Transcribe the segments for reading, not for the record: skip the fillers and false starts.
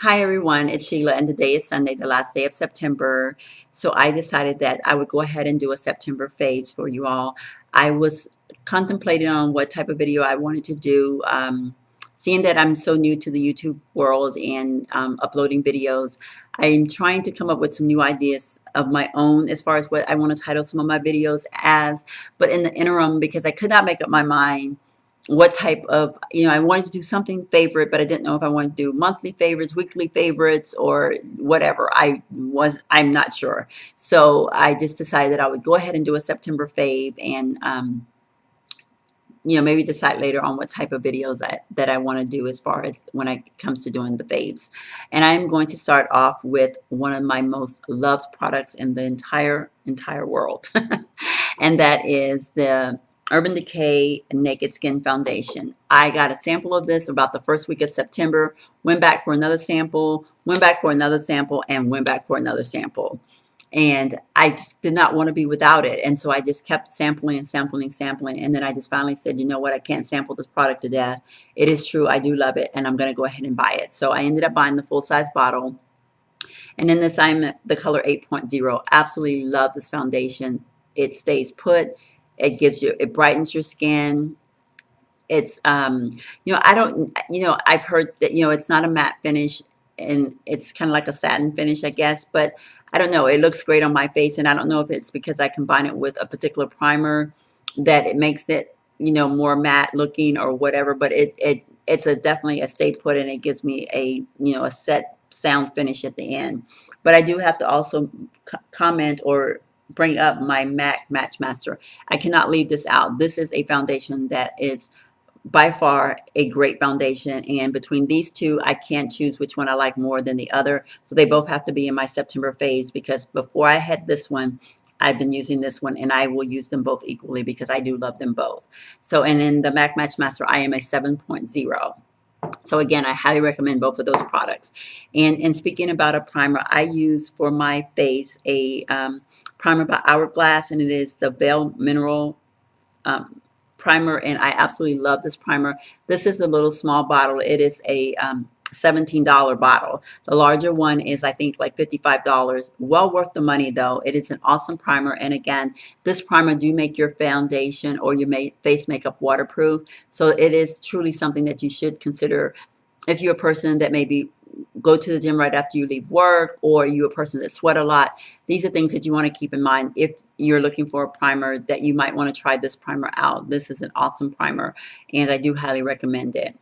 Hi everyone, it's Sheila, and today is Sunday, the last day of September. So I decided that I would go ahead and do a September faves for you all. I was contemplating on what type of video I wanted to do. Seeing that I'm so new to the YouTube world and uploading videos, I'm trying to come up with some new ideas of my own as far as what I want to title some of my videos as. But in the interim, because I could not make up my mind what type of, I wanted to do something favorite, but I didn't know if I wanted to do monthly favorites, weekly favorites, or whatever. I'm not sure. So I just decided that I would go ahead and do a September fave and, maybe decide later on what type of videos that I want to do as far as when it comes to doing the faves. And I'm going to start off with one of my most loved products in the entire world. And that is the Urban Decay Naked Skin Foundation. I got a sample of this about the first week of September, went back for another sample, went back for another sample, and went back for another sample. And I just did not want to be without it. And so I just kept sampling and sampling and sampling. And then I just finally said, you know what, I can't sample this product to death. It is true, I do love it, and I'm going to go ahead and buy it. So I ended up buying the full-size bottle. And in this, I'm the color 8.0. Absolutely love this foundation. It stays put. It brightens your skin. It's, I don't, I've heard that, it's not a matte finish and it's kind of like a satin finish, I guess, but I don't know. It looks great on my face. And I don't know if it's because I combine it with a particular primer that it makes it, more matte looking or whatever, but it's definitely a stay put, and it gives me a set sound finish at the end. But I do have to also comment or bring up my MAC Match Master. I cannot leave this out. This is a foundation that is by far a great foundation, and between these two I can't choose which one I like more than the other, so they both have to be in my September phase, because before I had this one, I've been using this one, and I will use them both equally because I do love them both. So, and in the MAC Match Master, I am a 7.0. So again, I highly recommend both of those products. And speaking about a primer, I use for my face a primer by Hourglass, and it is the Veil Mineral primer, and I absolutely love this primer. This is a little small bottle. It is a $17 bottle. The larger one is, I think, like $55. Well worth the money though. It is an awesome primer, and again, this primer do make your foundation or your face makeup waterproof. So it is truly something that you should consider if you're a person that maybe go to the gym right after you leave work, or you're a person that sweat a lot. These are things that you want to keep in mind if you're looking for a primer, that you might want to try this primer out. This is an awesome primer, and I do highly recommend it.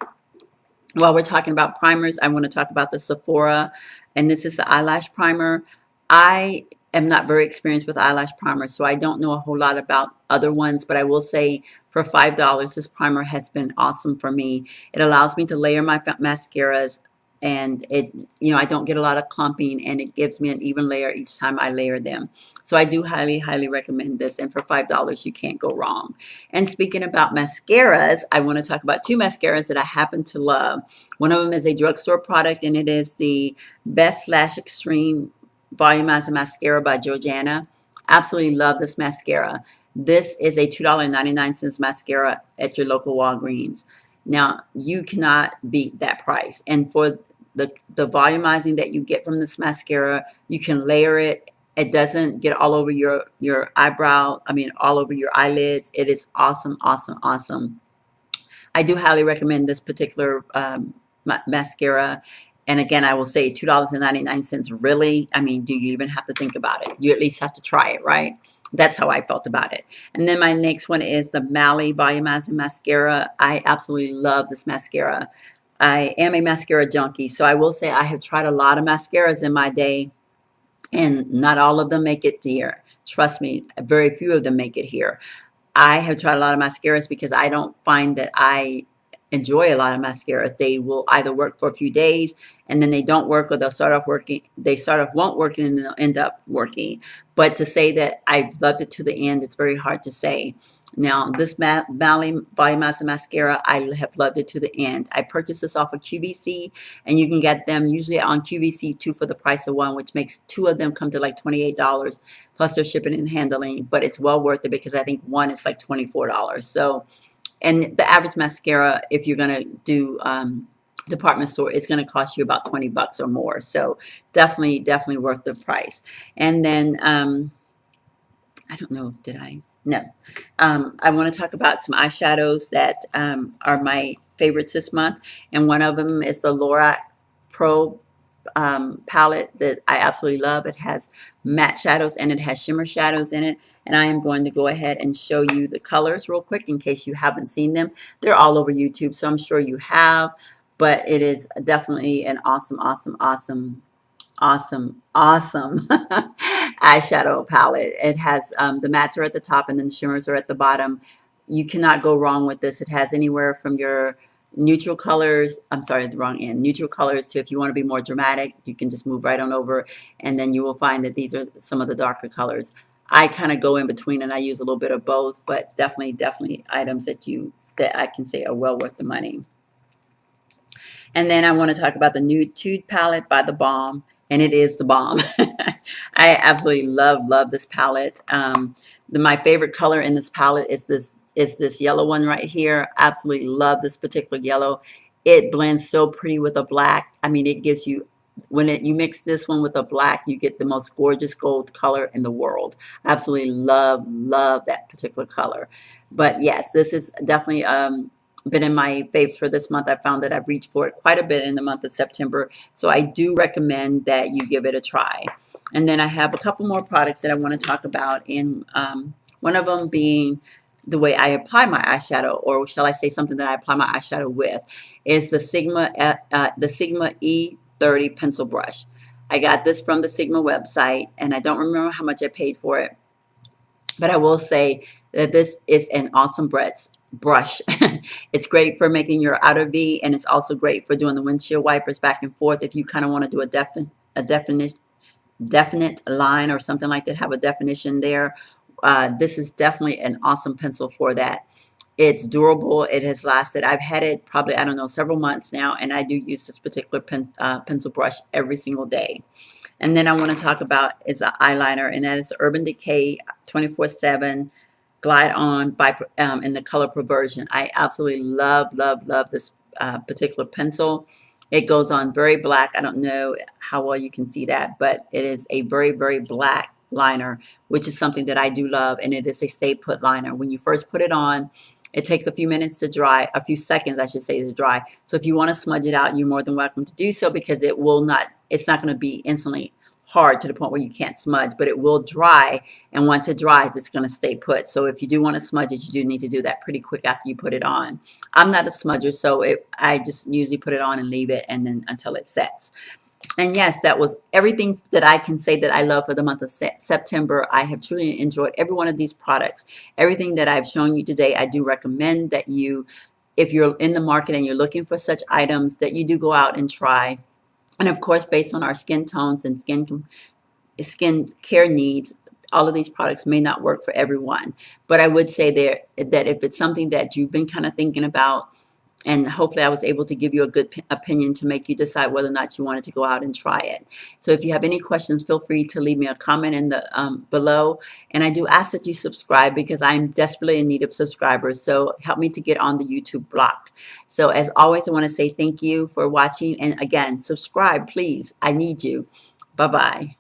While we're talking about primers, I want to talk about the Sephora, and this is the eyelash primer. I am not very experienced with eyelash primers, so I don't know a whole lot about other ones, but I will say for $5, this primer has been awesome for me. It allows me to layer my mascaras, and I don't get a lot of clumping, and it gives me an even layer each time I layer them. So I do highly recommend this, and for $5 you can't go wrong. And speaking about mascaras, I want to talk about two mascaras that I happen to love. One of them is a drugstore product, and it is the Best Lash Extreme Volumizing Mascara by Georgiana. Absolutely love this mascara. This is a $2.99 mascara at your local Walgreens. Now, you cannot beat that price. And for the volumizing that you get from this mascara, you can layer it. It doesn't get all over your eyebrow, all over your eyelids. It is awesome, awesome, awesome. I do highly recommend this particular mascara. And again, I will say $2.99. Really? Do you even have to think about it? You at least have to try it, right? That's how I felt about it. And then my next one is the Mally Volumizing Mascara. I absolutely love this mascara. I am a mascara junkie, so I will say I have tried a lot of mascaras in my day, and not all of them make it here. Trust me, very few of them make it here. I have tried a lot of mascaras because I don't find that I enjoy a lot of mascaras. They will either work for a few days and then they don't work, or they'll start off working. They start off won't working and then they'll end up working. But to say that I've loved it to the end, it's very hard to say. Now, this Mally Volumizing Mascara, I have loved it to the end. I purchased this off of QVC, and you can get them usually on QVC 2 for the price of 1, which makes 2 of them come to like $28 plus their shipping and handling. But it's well worth it because I think 1 is like $24. So, and the average mascara, if you're going to do department store, it's going to cost you about 20 bucks or more. So definitely, definitely worth the price. And then, I don't know, did I? No. I want to talk about some eyeshadows that are my favorites this month. And one of them is the Lorac Pro palette that I absolutely love. It has matte shadows and it has shimmer shadows in it. And I am going to go ahead and show you the colors real quick in case you haven't seen them. They're all over YouTube, so I'm sure you have. But it is definitely an awesome, awesome, awesome, awesome, awesome eyeshadow palette. It has the mattes are at the top and then the shimmers are at the bottom. You cannot go wrong with this. It has anywhere from your neutral colors, I'm sorry, the wrong end, neutral colors to if you want to be more dramatic, you can just move right on over and then you will find that these are some of the darker colors. I kind of go in between and I use a little bit of both, but definitely, definitely items that I can say are well worth the money. And then I want to talk about the Nude palette by The Balm, and it is the bomb. I absolutely love this palette. My favorite color in this palette is this yellow one right here. Absolutely love this particular yellow. It blends so pretty with a black. I mean, it gives you, when you mix this one with a black, you get the most gorgeous gold color in the world. Absolutely love that particular color. But yes, this is definitely been in my faves for this month. I found that I've reached for it quite a bit in the month of September. So I do recommend that you give it a try. And then I have a couple more products that I want to talk about. And one of them being the way I apply my eyeshadow, or shall I say something that I apply my eyeshadow with, is the Sigma E30 pencil brush. I got this from the Sigma website, and I don't remember how much I paid for it. But I will say that this is an awesome brush. It's great for making your outer V, and it's also great for doing the windshield wipers back and forth if you kind of want to do a definite line or something like that, have a definition there. This is definitely an awesome pencil for that. It's durable. It has lasted. I've had it probably, I don't know, several months now, and I do use this particular pencil brush every single day. And then I want to talk about is an eyeliner, and that is the Urban Decay 24/7 Glide On by in the color Perversion. I absolutely love this particular pencil. It goes on very black. I don't know how well you can see that, but it is a very black liner, which is something that I do love, and it is a stay put liner. When you first put it on, it takes a few minutes to dry, a few seconds, I should say, to dry. So if you want to smudge it out, you're more than welcome to do so, because it will not, it's not going to be instantly hard to the point where you can't smudge, but it will dry. And once it dries, it's going to stay put. So if you do want to smudge it, you do need to do that pretty quick after you put it on. I'm not a smudger, so I just usually put it on and leave it and then until it sets. And yes, that was everything that I can say that I love for the month of September. I have truly enjoyed every one of these products. Everything that I've shown you today, I do recommend that you, if you're in the market and you're looking for such items, that you do go out and try. And of course, based on our skin tones and skin care needs, all of these products may not work for everyone. But I would say that if it's something that you've been kind of thinking about, and hopefully I was able to give you a good opinion to make you decide whether or not you wanted to go out and try it. So if you have any questions, feel free to leave me a comment in the below. And I do ask that you subscribe, because I'm desperately in need of subscribers. So help me to get on the YouTube block. So as always, I want to say thank you for watching. And again, subscribe, please. I need you. Bye-bye.